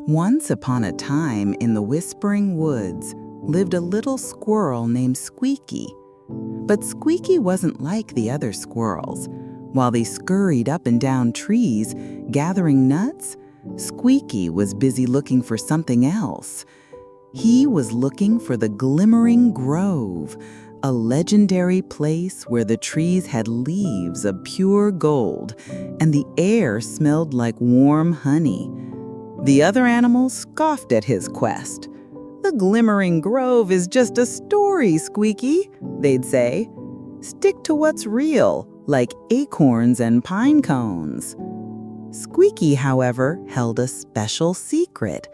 Once upon a time in the Whispering Woods lived a little squirrel named Squeaky. But Squeaky wasn't like the other squirrels. While they scurried up and down trees, gathering nuts, Squeaky was busy looking for something else. He was looking for the Glimmering Grove, a legendary place where the trees had leaves of pure gold and the air smelled like warm honey. The other animals scoffed at his quest. "The Glimmering Grove is just a story, Squeaky," they'd say. "Stick to what's real, like acorns and pine cones." Squeaky, however, held a special secret.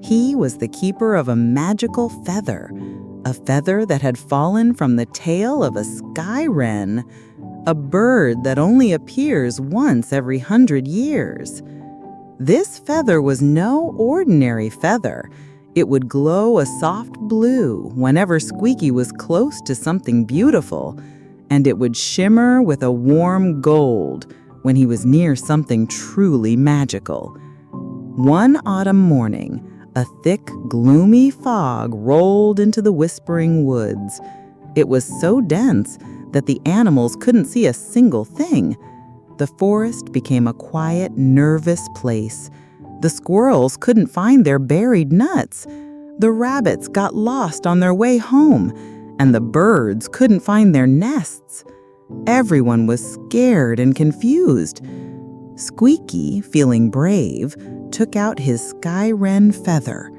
He was the keeper of a magical feather, a feather that had fallen from the tail of a sky wren, a bird that only appears once every 100 years. This feather was no ordinary feather. It would glow a soft blue whenever Squeaky was close to something beautiful, and it would shimmer with a warm gold when he was near something truly magical. One autumn morning, a thick, gloomy fog rolled into the Whispering Woods. It was so dense that the animals couldn't see a single thing. The forest became a quiet, nervous place. The squirrels couldn't find their buried nuts. The rabbits got lost on their way home, and the birds couldn't find their nests. Everyone was scared and confused. Squeaky, feeling brave, took out his sky wren feather.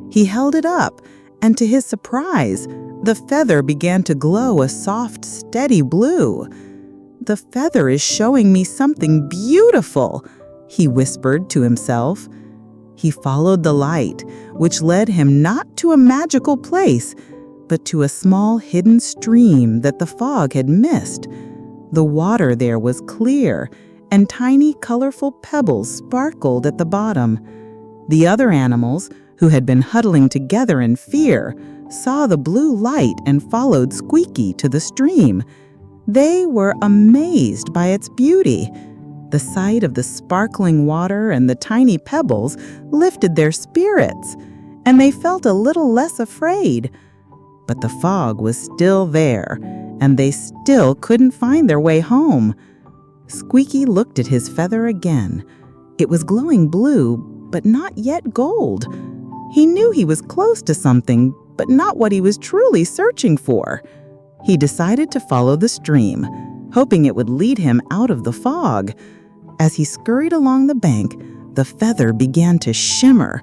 He held it up, and to his surprise, the feather began to glow a soft, steady blue. "The feather is showing me something beautiful," he whispered to himself. He followed the light, which led him not to a magical place, but to a small hidden stream that the fog had missed. The water there was clear, and tiny colorful pebbles sparkled at the bottom. The other animals, who had been huddling together in fear, saw the blue light and followed Squeaky to the stream. They were amazed by its beauty. The sight of the sparkling water and the tiny pebbles lifted their spirits, and they felt a little less afraid. But the fog was still there, and they still couldn't find their way home. Squeaky looked at his feather again. It was glowing blue, but not yet gold. He knew he was close to something, but not what he was truly searching for. He decided to follow the stream, hoping it would lead him out of the fog. As he scurried along the bank, the feather began to shimmer.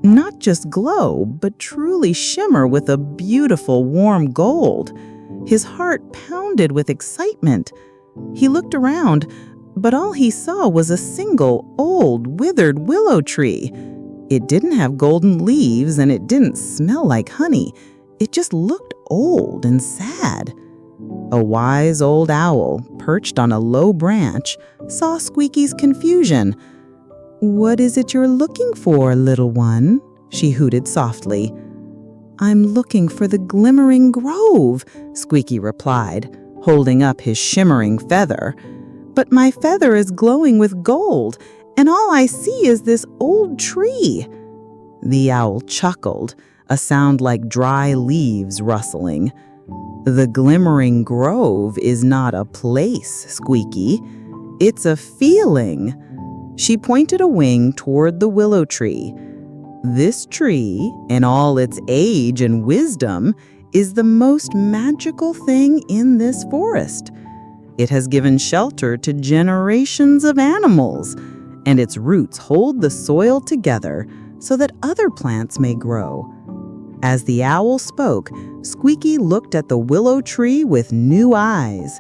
Not just glow, but truly shimmer with a beautiful, warm gold. His heart pounded with excitement. He looked around, but all he saw was a single, old, withered willow tree. It didn't have golden leaves, and it didn't smell like honey. It just looked old and sad. A wise old owl, perched on a low branch, saw Squeaky's confusion. "What is it you're looking for, little one?" she hooted softly. "I'm looking for the Glimmering Grove," Squeaky replied, holding up his shimmering feather. "But my feather is glowing with gold, and all I see is this old tree." The owl chuckled, a sound like dry leaves rustling. "The Glimmering Grove is not a place, Squeaky. It's a feeling." She pointed a wing toward the willow tree. "This tree, in all its age and wisdom, is the most magical thing in this forest. It has given shelter to generations of animals, and its roots hold the soil together so that other plants may grow." As the owl spoke, Squeaky looked at the willow tree with new eyes.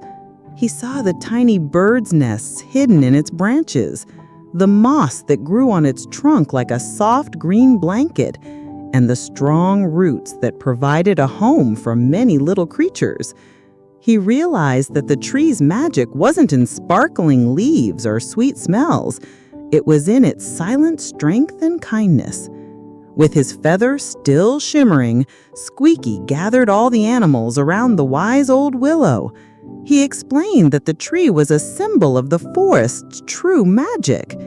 He saw the tiny birds' nests hidden in its branches, the moss that grew on its trunk like a soft green blanket, and the strong roots that provided a home for many little creatures. He realized that the tree's magic wasn't in sparkling leaves or sweet smells. It was in its silent strength and kindness. With his feather still shimmering, Squeaky gathered all the animals around the wise old willow. He explained that the tree was a symbol of the forest's true magic.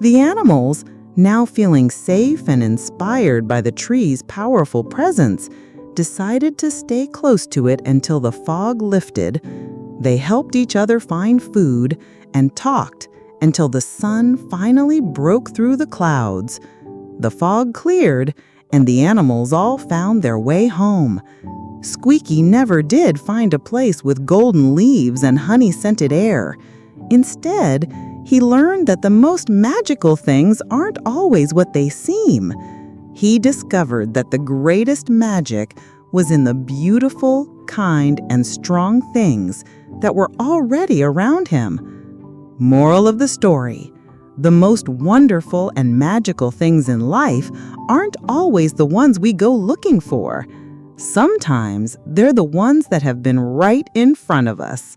The animals, now feeling safe and inspired by the tree's powerful presence, decided to stay close to it until the fog lifted. They helped each other find food and talked until the sun finally broke through the clouds. The fog cleared, and the animals all found their way home. Squeaky never did find a place with golden leaves and honey-scented air. Instead, he learned that the most magical things aren't always what they seem. He discovered that the greatest magic was in the beautiful, kind, and strong things that were already around him. Moral of the story: the most wonderful and magical things in life aren't always the ones we go looking for. Sometimes they're the ones that have been right in front of us.